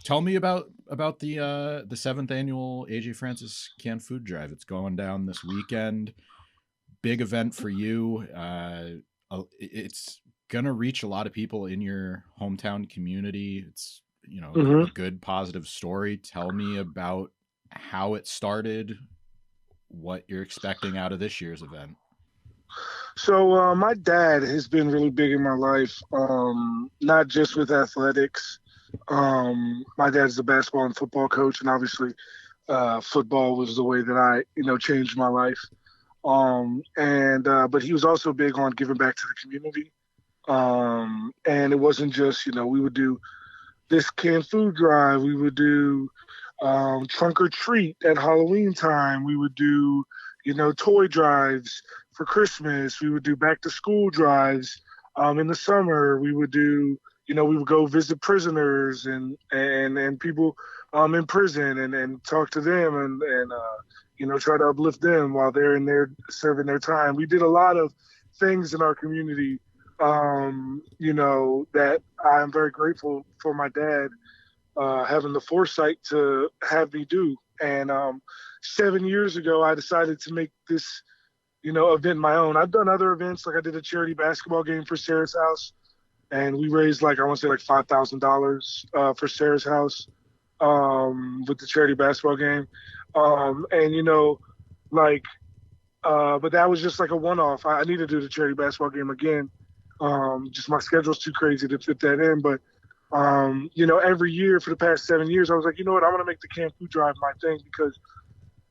Tell me about the seventh annual AJ Francis canned food drive. It's going down this weekend. Big event for you. It's gonna reach a lot of people in your hometown community. It's Hmm. a good positive story. Tell me about how it started, what you're expecting out of this year's event. So my dad has been really big in my life, not just with athletics. My dad's a basketball and football coach, and obviously, football was the way that I, changed my life. And But he was also big on giving back to the community. And it wasn't just, we would do this canned food drive. We would do trunk or treat at Halloween time. We would do, toy drives for Christmas. We would do back to school drives in the summer. We would do, we would go visit prisoners and people in prison and talk to them and try to uplift them while they're in there serving their time. We did a lot of things in our community, that I'm very grateful for my dad having the foresight to have me do. And 7 years ago, I decided to make this, event my own. I've done other events, like I did a charity basketball game for Sarah's house, and we raised like I want to say like $5,000 for Sarah's house with the charity basketball game. And like, but that was just like a one-off. I need to do the charity basketball game again. Just my schedule's too crazy to fit that in, but every year for the past 7 years, I was like, you know what, I'm gonna make the canned food drive my thing because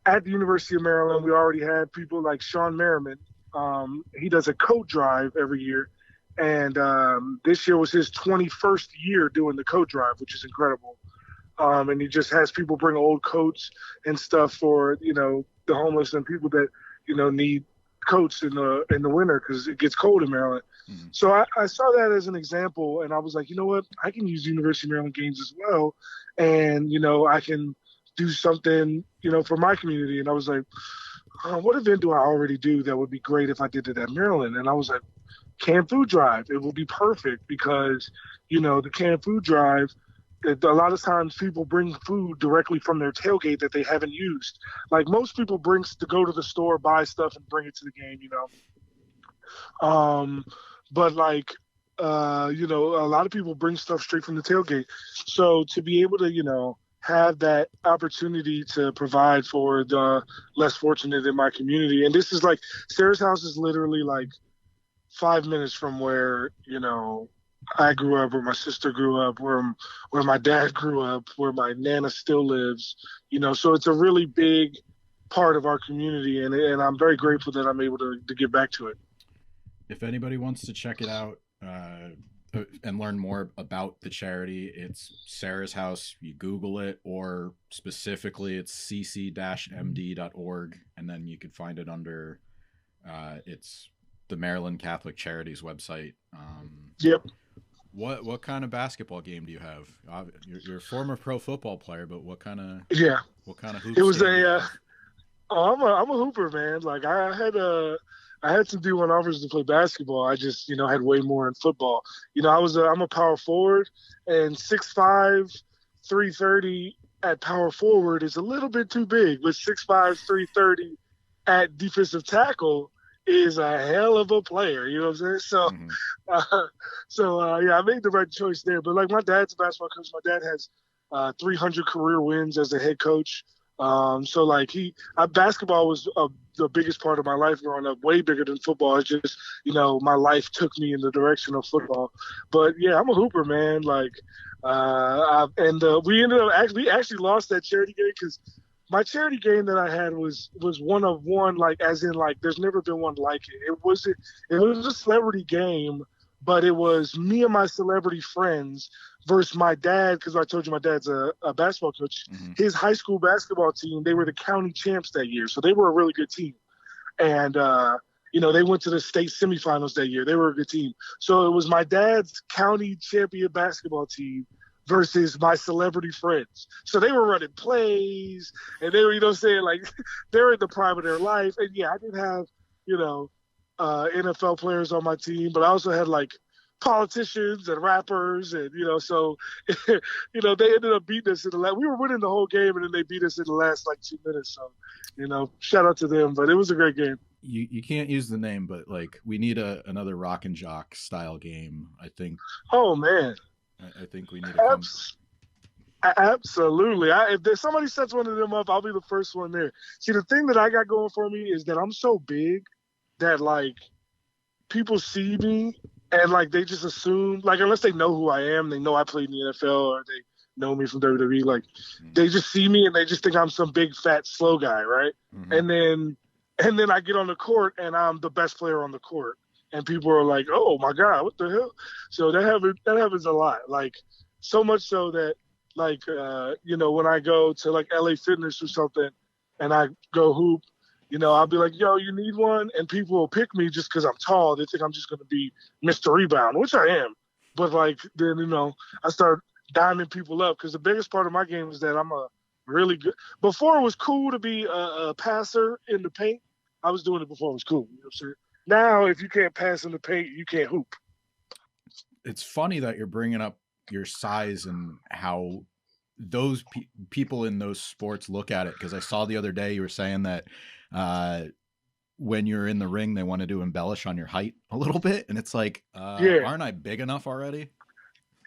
at the University of Maryland, we already had people like Sean Merriman. He does a coat drive every year, and this year was his 21st year doing the coat drive, which is incredible. And he just has people bring old coats and stuff for the homeless and people that need coats in the winter because it gets cold in Maryland. Mhm. So I saw that as an example, and I was like, you know what, I can use University of Maryland games as well, and I can do something for my community. And I was like, what event do I already do that would be great if I did it at Maryland? And I was like, canned food drive. It would be perfect because the canned food drive. A lot of times people bring food directly from their tailgate that they haven't used. Like most people bring to go to the store, buy stuff, and bring it to the game. Um, but like, a lot of people bring stuff straight from the tailgate. So to be able to, have that opportunity to provide for the less fortunate in my community, and this is like Sarah's house is literally like 5 minutes from where I grew up, where my sister grew up, where my dad grew up, where my nana still lives. So it's a really big part of our community, and I'm very grateful that I'm able to give back to it. If anybody wants to check it out and learn more about the charity, it's Sarah's House. You Google it, or specifically, it's cc-md.org, and then you can find it under it's the Maryland Catholic Charities website. Yep. What kind of basketball game do you have? You're a former pro football player, but Yeah. what kind of It hoops was game do you a have? I'm a hooper, man. Like I had some D1 offers to play basketball. I just, had way more in football. I'm a power forward, and 6'5", 330 at power forward is a little bit too big, but 6'5", 330 at defensive tackle is a hell of a player. You know what I'm saying? So, Mm-hmm. uh, yeah, I made the right choice there. But like my dad's a basketball coach. My dad has 300 career wins as a head coach. So like basketball was the biggest part of my life growing up, way bigger than football. It's just, my life took me in the direction of football. But yeah, I'm a hooper, man. Like, we ended up we actually lost that charity game because my charity game that I had was one of one, like as in like there's never been one like it. It was a celebrity game, but it was me and my celebrity friends versus my dad, because I told you my dad's a basketball coach. Mm-hmm. His high school basketball team, they were the county champs that year, so they were a really good team. And they went to the state semifinals that year. They were a good team. So it was my dad's county champion basketball team versus my celebrity friends. So they were running plays, and they were, saying like they're in the prime of their life. And yeah, I did have, NFL players on my team, but I also had like politicians and rappers, and so they ended up beating us in the last. We were winning the whole game, and then they beat us in the last like 2 minutes. So shout out to them. But it was a great game. You can't use the name, but like we need another Rock and Jock style game. I think. Oh man, I think we need to come. Absolutely. If there's somebody sets one of them up, I'll be the first one there. See, the thing that I got going for me is that I'm so big that like people see me and like they just assume, like, unless they know who I am, they know I played in the NFL or they know me from WWE, like they just see me and they just think I'm some big fat slow guy, right? Mm-hmm. And then I get on the court and I'm the best player on the court. And people are like, "Oh my God, what the hell?" So that happens a lot. Like so much so that like when I go to like LA Fitness or something and I go hoop, I'll be like, "Yo, you need one?" And people will pick me just because I'm tall. They think I'm just gonna be Mr. Rebound, which I am. But like then I start diming people up because the biggest part of my game is that I'm a really good. Before it was cool to be a passer in the paint. I was doing it before it was cool. You know what I'm saying? Now, if you can't pass in the paint, you can't hoop. It's funny that you're bringing up your size and how those people in those sports look at it. Because I saw the other day you were saying that when you're in the ring, they wanted to embellish on your height a little bit. And it's like, aren't I big enough already?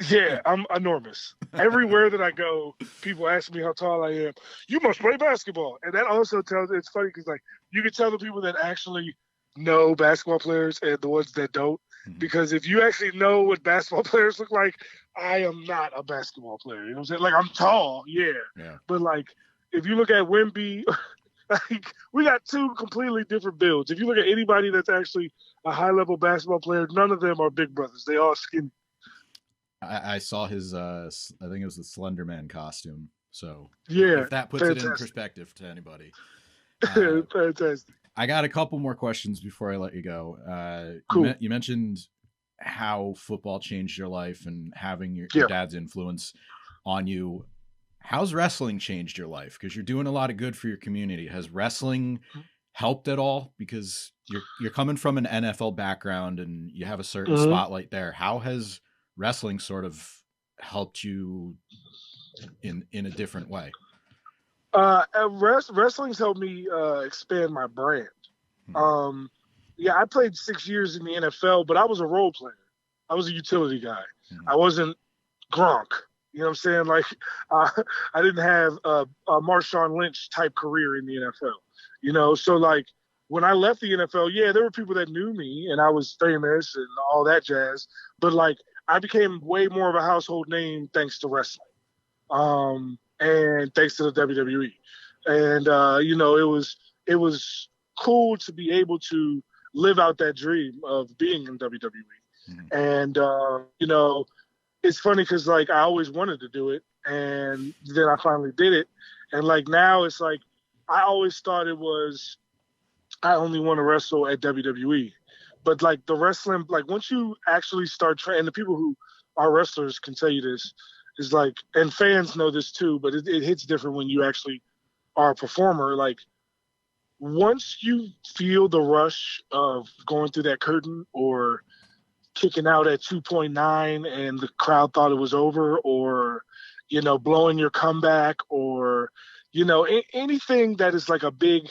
Yeah, I'm enormous. Everywhere that I go, people ask me how tall I am. You must play basketball. And that also it's funny because like you can tell the people that actually know basketball players and the ones that don't. Mm-hmm. Because if you actually know what basketball players look like, I am not a basketball player. You know what I'm saying? Like I'm tall, yeah. But like if you look at Wemby, like we got two completely different builds. If you look at anybody that's actually a high level basketball player, none of them are big brothers. They all skinny. I saw his I think it was the Slender Man costume. So yeah, if that puts it in perspective to anybody. Fantastic. I got a couple more questions before I let you go. Cool. You mentioned how football changed your life and having your dad's influence on you. How's wrestling changed your life? Because you're doing a lot of good for your community. Has wrestling helped at all? Because you're coming from an NFL background and you have a certain spotlight there. How has wrestling sort of helped you in a different way? Wrestling's helped me expand my brand. I played 6 years in the NFL, but I was a role player. I was a utility guy. I wasn't Gronk. You know what I'm saying? Like I didn't have a Marshawn Lynch type career in the NFL. So like when I left the NFL, there were people that knew me and I was famous and all that jazz. But like I became way more of a household name thanks to wrestling. And thanks to the WWE. And it was cool to be able to live out that dream of being in WWE. And it's funny because like I always wanted to do it, and then I finally did it. And like now it's like I always thought it was I only want to wrestle at WWE. But like the wrestling, like once you actually start training, the people who are wrestlers can tell you this, is like, and fans know this too, but it hits different when you actually are a performer. Like once you feel the rush of going through that curtain or kicking out at 2.9 and the crowd thought it was over, or, blowing your comeback, or, anything that is like a big,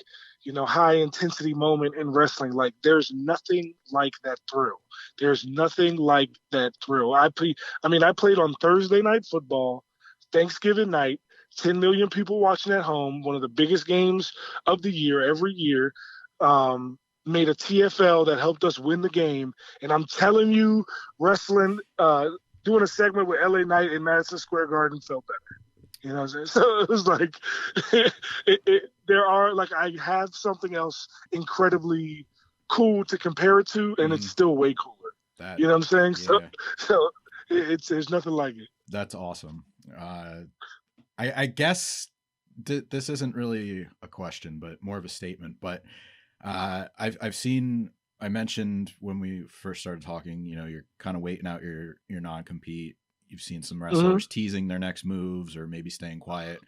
high intensity moment in wrestling, like there's nothing like that thrill. There's nothing like that thrill. I played on Thursday Night Football, Thanksgiving night, 10 million people watching at home, one of the biggest games of the year every year. Made a TFL that helped us win the game. And I'm telling you, wrestling, doing a segment with LA Knight in Madison Square Garden felt better. You know what I'm saying? So it was like, I have something else incredibly cool to compare it to, and it's still way cooler. You know what I'm saying? Yeah. So there's nothing like it. That's awesome. I guess this isn't really a question, but more of a statement. But I've seen. I mentioned when we first started talking. You're kind of waiting out your non-compete. You've seen some wrestlers teasing their next moves or maybe staying quiet.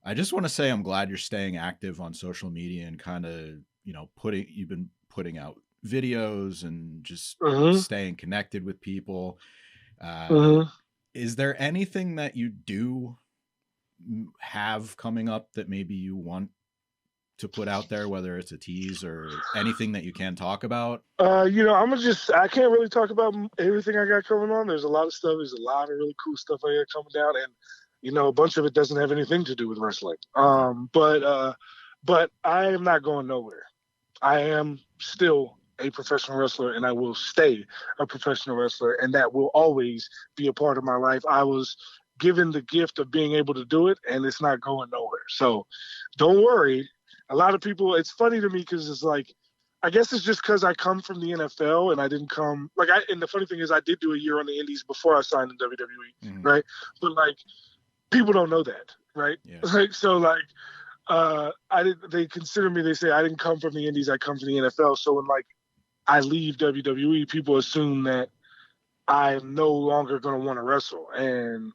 I just want to say I'm glad you're staying active on social media and kind of you've been putting out videos and just Mm-hmm. staying connected with people. Uh, Mm-hmm. is there anything that you do have coming up that maybe you want to put out there, whether it's a tease or anything that you can talk about? I can't really talk about everything I got coming on. There's a lot of stuff. There's a lot of really cool stuff I got coming down, and a bunch of it doesn't have anything to do with wrestling. Okay. But I am not going nowhere. I am still a professional wrestler, and I will stay a professional wrestler, and that will always be a part of my life. I was given the gift of being able to do it, and it's not going nowhere. So don't worry. A lot of people, it's funny to me because it's like, I guess it's just because I come from the NFL and I didn't come and the funny thing is I did do a year on the Indies before I signed in WWE, Mm-hmm. right? But like people don't know that, right? Yeah. Like so like I did they consider me, they say I didn't come from the Indies, I come from the NFL. So when like I leave WWE, people assume that I'm no longer gonna want to wrestle. And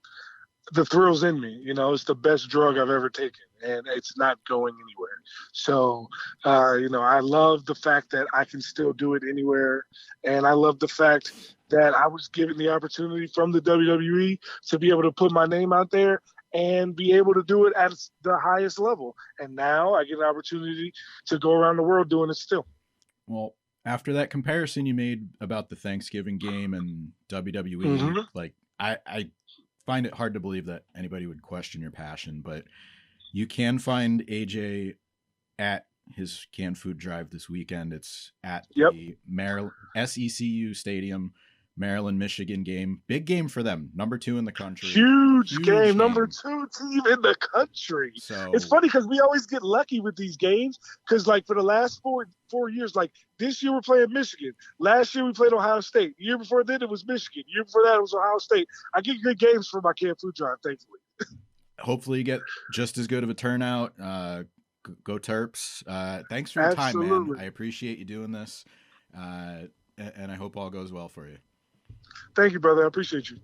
the thrill's in me. It's the best drug I've ever taken, and it's not going anywhere. So, I love the fact that I can still do it anywhere, and I love the fact that I was given the opportunity from the WWE to be able to put my name out there and be able to do it at the highest level. And now I get an opportunity to go around the world doing it still. Well, after that comparison you made about the Thanksgiving game and WWE, Mm-hmm. like I find it hard to believe that anybody would question your passion, but you can find AJ at his canned food drive this weekend. It's at Yep. the Maryland SECU Stadium, Maryland Michigan game. Big game for them. Number 2 in the country. Huge Huge game, number game. 2 team in the country. It's So funny because we always get lucky with these games because, like, for the last four years, like this year we're playing Michigan. Last year we played Ohio State. The year before then it was Michigan. The year before that it was Ohio State. I get good games for my canned food drive, thankfully. hopefully you get just as good of a turnout. Go Terps. Thanks for your time, man. Absolutely. I appreciate you doing this. And I hope all goes well for you. Thank you, brother. I appreciate you.